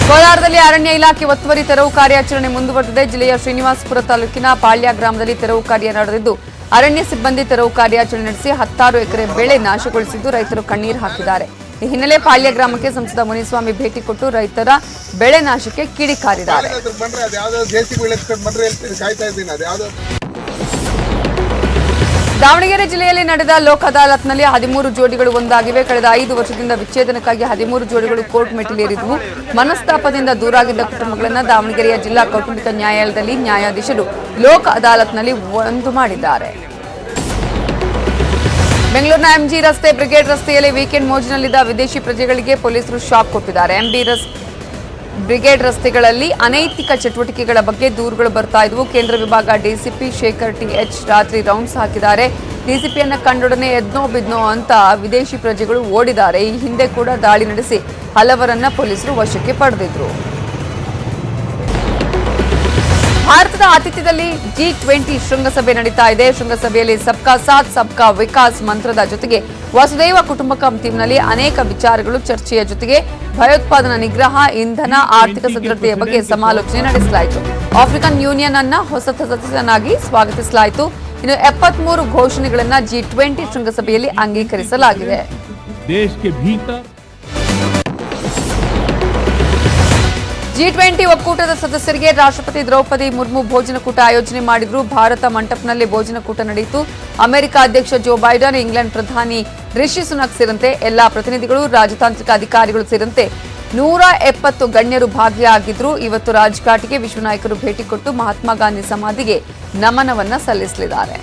ಕೋಲಾರದಲ್ಲಿ ಅರಣ್ಯ ಇಲಾಖೆ ಒತ್ತುವರಿ ತೆರವು ಕಾರ್ಯಾಚರಣೆ ಮುಂದುವರೆದಿದೆ. ಜಿಲ್ಲೆಯ ಶ್ರೀನಿವಾಸಪುರ ತಾಲೂಕಿನ ಪಾಳ್ಯ ಗ್ರಾಮದಲ್ಲಿ ತೆರವು ಕಾರ್ಯ ನಡೆದಿದ್ದು ಅರಣ್ಯ ಸಿಬ್ಬಂದಿ ತೆರವು ಕಾರ್ಯಾಚರಣೆ ನಡೆಸಿ 16 ಎಕರೆ ಬೆಳೆ ನಾಶಗೊಳಿಸಿದ್ದು ರೈತರು ಕಣ್ಣೀರು ಹಾಕಿದ್ದಾರೆ. ಈ ಹಿನ್ನೆಲೆ ಪಾಳ್ಯ ಗ್ರಾಮಕ್ಕೆ ಸಂಸದ ಮುನಿಸ್ವಾಮಿ ಭೇಟಿ ಕೊಟ್ಟು ರೈತರ ಬೆಳೆ ನಾಶಕ್ಕೆ ಕಿಡಿಕಾರಿದ್ದಾರೆ. ದಾವಣಗೆರೆ ಜಿಲ್ಲೆಯಲ್ಲಿ ನಡೆದ ಲೋಕ್ ಅದಾಲತ್ನಲ್ಲಿ 13 ಜೋಡಿಗಳು ಒಂದಾಗಿವೆ. ಕಳೆದ 5 ವರ್ಷದಿಂದ ವಿಚ್ಛೇದನಕ್ಕಾಗಿ 13 ಜೋಡಿಗಳು ಕೋರ್ಟ್ ಮೆಟ್ಟಿಲೇರಿದ್ದವು. ಮನಸ್ತಾಪದಿಂದ ದೂರಾಗಿದ್ದ ಕುಟುಂಬಗಳನ್ನು ದಾವಣಗೆರೆಯ ಜಿಲ್ಲಾ ಕೌಟುಂಬಿಕ ನ್ಯಾಯಾಲಯದಲ್ಲಿ ನ್ಯಾಯಾಧೀಶರು ಲೋಕ್ ಅದಾಲತ್ನಲ್ಲಿ ಒಂದು ಮಾಡಿದ್ದಾರೆ. ಬೆಂಗಳೂರಿನ ಎಂಜಿ ರಸ್ತೆ ಬ್ರಿಗೇಡ್ ರಸ್ತೆಯಲ್ಲಿ ವೀಕೆಂಡ್ ಮೋಜಿನಲ್ಲಿದ್ದ ವಿದೇಶಿ ಪ್ರಜೆಗಳಿಗೆ ಪೊಲೀಸರು ಶಾಕ್ ಕೊಟ್ಟಿದ್ದಾರೆ. ಬ್ರಿಗೇಡ್ ರಸ್ತೆಗಳಲ್ಲಿ ಅನೈತಿಕ ಚಟುವಟಿಕೆಗಳ ಬಗ್ಗೆ ದೂರುಗಳು ಬರ್ತಾ ಇದ್ವು. ಕೇಂದ್ರ ವಿಭಾಗ ಡಿಸಿಪಿ ಶೇಖರ್ ಟಿಎಚ್ ರಾತ್ರಿ ರೌಂಡ್ಸ್ ಹಾಕಿದ್ದಾರೆ. ಡಿಸಿಪಿಯನ್ನ ಕಂಡೊಡನೆ ಎದ್ನೋ ಬಿದ್ನೋ ಅಂತ ವಿದೇಶಿ ಪ್ರಜೆಗಳು ಓಡಿದ್ದಾರೆ. ಈ ಹಿಂದೆ ಕೂಡ ದಾಳಿ ನಡೆಸಿ ಹಲವರನ್ನ ಪೊಲೀಸರು ವಶಕ್ಕೆ ಪಡೆದಿದ್ರು. ಭಾರತದ ಆತಿಥ್ಯದಲ್ಲಿ G20 ಶೃಂಗಸಭೆ ನಡೀತಾ ಇದೆ. ಶೃಂಗಸಭೆಯಲ್ಲಿ ಸಬ್ಕಾ ಸಾಥ್ ಸಬ್ಕಾ ವಿಕಾಸ್ ಮಂತ್ರದ ಜೊತೆಗೆ ವಸುದೈವ ಕುಟುಂಬಕಂ ಥೀಮ್ನಲ್ಲಿ ಅನೇಕ ವಿಚಾರಗಳು ಚರ್ಚೆಯ ಜೊತೆಗೆ ಭಯೋತ್ಪಾದನಾ ನಿಗ್ರಹ, ಇಂಧನ, ಆರ್ಥಿಕ ಭದ್ರತೆಯ ಬಗ್ಗೆ ಸಮಾಲೋಚನೆ ನಡೆಸಲಾಯಿತು. ಆಫ್ರಿಕನ್ ಯೂನಿಯನ್ ಅನ್ನ ಹೊಸ ಸದಸ್ಯನಾಗಿ ಸ್ವಾಗತಿಸಲಾಯಿತು. ಇನ್ನು 73 ಘೋಷಣೆಗಳನ್ನು G20 ಶೃಂಗಸಭೆಯಲ್ಲಿ ಅಂಗೀಕರಿಸಲಾಗಿದೆ. G20 ಒಕ್ಕೂಟದ ಸದಸ್ಯರಿಗೆ ರಾಷ್ಟ್ರಪತಿ ದ್ರೌಪದಿ ಮುರ್ಮು ಭೋಜನಕೂಟ ಆಯೋಜನೆ ಮಾಡಿದ್ರು. ಭಾರತ ಮಂಟಪನಲ್ಲಿ ಭೋಜನಕೂಟ ನಡೆಯಿತು. ಅಮೆರಿಕ ಅಧ್ಯಕ್ಷ ಜೋ ಬೈಡನ್, ಇಂಗ್ಲೆಂಡ್ ಪ್ರಧಾನಿ ರಿಷಿ ಸುನಕ್ ಸೇರಿದಂತೆ ಎಲ್ಲಾ ಪ್ರತಿನಿಧಿಗಳು, ರಾಜತಾಂತ್ರಿಕ ಅಧಿಕಾರಿಗಳು ಸೇರಿದಂತೆ 170 ಗಣ್ಯರು ಭಾಗಿಯಾಗಿದ್ರು. ಇವತ್ತು ರಾಜ್ಘಾಟ್ಗೆ ವಿಶ್ವ ನಾಯಕರು ಭೇಟಿ ಕೊಟ್ಟು ಮಹಾತ್ಮ ಗಾಂಧಿ ಸಮಾಧಿಗೆ ನಮನವನ್ನ ಸಲ್ಲಿಸಲಿದ್ದಾರೆ.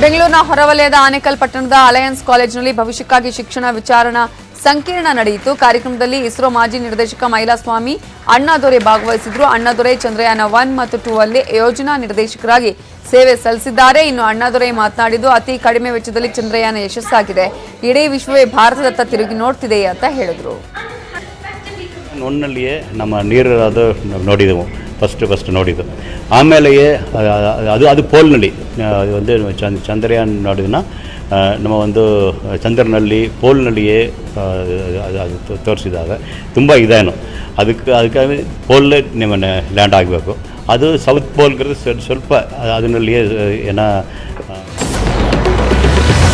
ಬೆಂಗಳೂರಿನ ಹೊರವಲಯದ ಆನೇಕಲ್ ಪಟ್ಟಣದ ಅಲಯನ್ಸ್ ಕಾಲೇಜಿನಲ್ಲಿ ಭವಿಷ್ಯಕ್ಕಾಗಿ ಶಿಕ್ಷಣ ವಿಚಾರಣಾ ಸಂಕಿರಣ ನಡೆಯಿತು. ಕಾರ್ಯಕ್ರಮದಲ್ಲಿ ಇಸ್ರೋ ಮಾಜಿ ನಿರ್ದೇಶಕ ಮೈಲಾಸ್ವಾಮಿ ಅಣ್ಣಾದೊರೆ ಭಾಗವಹಿಸಿದ್ರು. ಅಣ್ಣಾದೊರೆ ಚಂದ್ರಯಾನ 1 ಮತ್ತು 2 ಅಲ್ಲಿ ಯೋಜನಾ ನಿರ್ದೇಶಕರಾಗಿ ಸೇವೆ ಸಲ್ಲಿಸಿದ್ದಾರೆ. ಇನ್ನು ಅಣ್ಣಾದೊರೆ ಮಾತನಾಡಿದ್ದು, ಅತಿ ಕಡಿಮೆ ವೆಚ್ಚದಲ್ಲಿ ಚಂದ್ರಯಾನ ಯಶಸ್ಸಾಗಿದೆ. ಇಡೀ ವಿಶ್ವವೇ ಭಾರತದತ್ತ ತಿರುಗಿ ನೋಡ್ತಿದೆ ಅಂತ ಹೇಳಿದ್ರು. ಒನ್ನಲ್ಲಿಯೇ ನಮ್ಮ ನೀರು ಅದು ನೋಡಿದೆವು, ಫಸ್ಟ್ ನೋಡಿದ್ದು. ಆಮೇಲೆಯೇ ಅದು ಪೋಲ್ನಲ್ಲಿ ಒಂದು ಚಂದ್ರಯಾನ್ ನೋಡಿದ ನಮ್ಮ ಒಂದು ಚಂದ್ರನಲ್ಲಿ ಪೋಲ್ನಲ್ಲಿಯೇ ಅದು ತೋರಿಸಿದಾಗ ತುಂಬ ಇದೇನು ಅದಕ್ಕಾಗಿ ಪೋಲ್ ನಿಮ್ಮನ್ನು ಲ್ಯಾಂಡ್ ಆಗಬೇಕು. ಅದು ಸೌತ್ ಪೋಲ್ಗೆ ಸ್ವಲ್ಪ ಅದರಲ್ಲಿಯೇ ಏನೋ.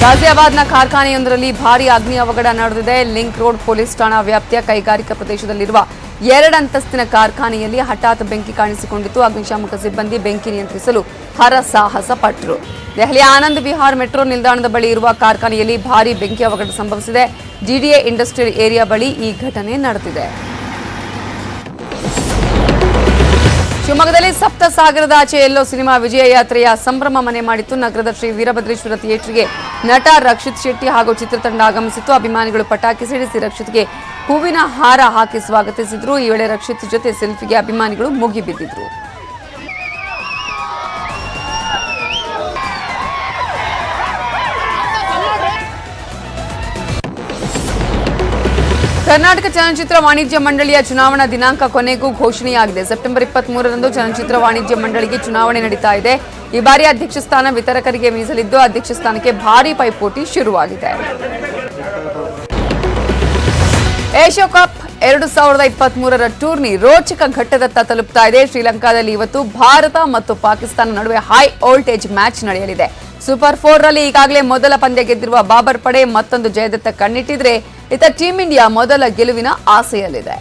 ಗಾಜಿಯಾಬಾದ್ನ ಕಾರ್ಖಾನೆಯೊಂದರಲ್ಲಿ ಭಾರೀ ಅಗ್ನಿ ಅವಘಡ ನಡೆದಿದೆ. ಲಿಂಕ್ ರೋಡ್ ಪೊಲೀಸ್ ಠಾಣಾ ವ್ಯಾಪ್ತಿಯ ಕೈಗಾರಿಕಾ ಪ್ರದೇಶದಲ್ಲಿರುವ 2 ಅಂತಸ್ತಿನ ಕಾರ್ಖಾನೆಯಲ್ಲಿ ಹಠಾತ್ ಬೆಂಕಿ ಕಾಣಿಸಿಕೊಂಡಿತು. ಅಗ್ನಿಶಾಮಕ ಸಿಬ್ಬಂದಿ ಬೆಂಕಿ ನಿಯಂತ್ರಿಸಲು ಹರಸಾಹಸ ಪಟ್ಟರು. ದೆಹಲಿಯ ಆನಂದ್ ವಿಹಾರ್ ಮೆಟ್ರೋ ನಿಲ್ದಾಣದ ಬಳಿ ಇರುವ ಕಾರ್ಖಾನೆಯಲ್ಲಿ ಭಾರೀ ಬೆಂಕಿ ಅವಘಡ ಸಂಭವಿಸಿದೆ. ಜಿಡಿಎ ಇಂಡಸ್ಟ್ರಿಯಲ್ ಏರಿಯಾ ಬಳಿ ಈ ಘಟನೆ ನಡೆದಿದೆ. ಶಿವಮೊಗ್ಗದಲ್ಲಿ ಸಪ್ತಸಾಗರದ ಆಚೆ ಎಲ್ಲೋ ಸಿನಿಮಾ ವಿಜಯ ಯಾತ್ರೆಯ ಸಂಭ್ರಮ ಮನೆ ಮಾಡಿತ್ತು. ನಗರದ ಶ್ರೀ ವೀರಭದ್ರೇಶ್ವರ ಥಿಯೇಟರ್ಗೆ ನಟ ರಕ್ಷಿತ್ ಶೆಟ್ಟಿ ಹಾಗೂ ಚಿತ್ರತಂಡ ಆಗಮಿಸಿತ್ತು. ಅಭಿಮಾನಿಗಳು ಪಟಾಕಿ ಸಿಡಿಸಿ ರಕ್ಷಿತ್ಗೆ ಹೂವಿನ ಹಾರ ಹಾಕಿ ಸ್ವಾಗತಿಸಿದ್ರು. ಈ ವೇಳೆ ರಕ್ಷಿತ್ ಜೊತೆ ಸೆಲ್ಫಿಗೆ ಅಭಿಮಾನಿಗಳು ಮುಗಿಬಿದ್ದಿದ್ರು. ಕರ್ನಾಟಕ ಚಲನಚಿತ್ರ ವಾಣಿಜ್ಯ ಮಂಡಳಿಯ ಚುನಾವಣಾ ದಿನಾಂಕ ಕೊನೆಗೂ ಘೋಷಣೆಯಾಗಿದೆ. ಸೆಪ್ಟೆಂಬರ್ 23ರಂದು ಚಲನಚಿತ್ರ ವಾಣಿಜ್ಯ ಮಂಡಳಿಗೆ ಚುನಾವಣೆ ನಡೀತಾ ಇದೆ. ಈ ಬಾರಿ ಅಧ್ಯಕ್ಷ ಸ್ಥಾನ ವಿತರಕರಿಗೆ ಮೀಸಲಿದ್ದು ಅಧ್ಯಕ್ಷ ಸ್ಥಾನಕ್ಕೆ ಭಾರೀ ಪೈಪೋಟಿ ಶುರುವಾಗಿದೆ. ಏಷ್ಯಾ ಕಪ್ 2023ರ ಟೂರ್ನಿ ರೋಚಕ ಘಟ್ಟದತ್ತ ತಲುಪ್ತಾ ಇದೆ. ಶ್ರೀಲಂಕಾದಲ್ಲಿ ಇವತ್ತು ಭಾರತ ಮತ್ತು ಪಾಕಿಸ್ತಾನ ನಡುವೆ ಹೈ ವೋಲ್ಟೇಜ್ ಮ್ಯಾಚ್ ನಡೆಯಲಿದೆ. ಸೂಪರ್ 4 ರಲ್ಲಿ ಈಗಾಗಲೇ ಮೊದಲ ಪಂದ್ಯ ಗೆದ್ದಿರುವ ಬಾಬರ್ ಪಡೆ ಮತ್ತೊಂದು ಜಯದತ್ತ ಕಣ್ಣಿಟ್ಟಿದ್ರೆ ಇತ್ತ ಟೀಂ ಇಂಡಿಯಾ ಮೊದಲ ಗೆಲುವಿನ ಆಸೆಯಲ್ಲಿದೆ.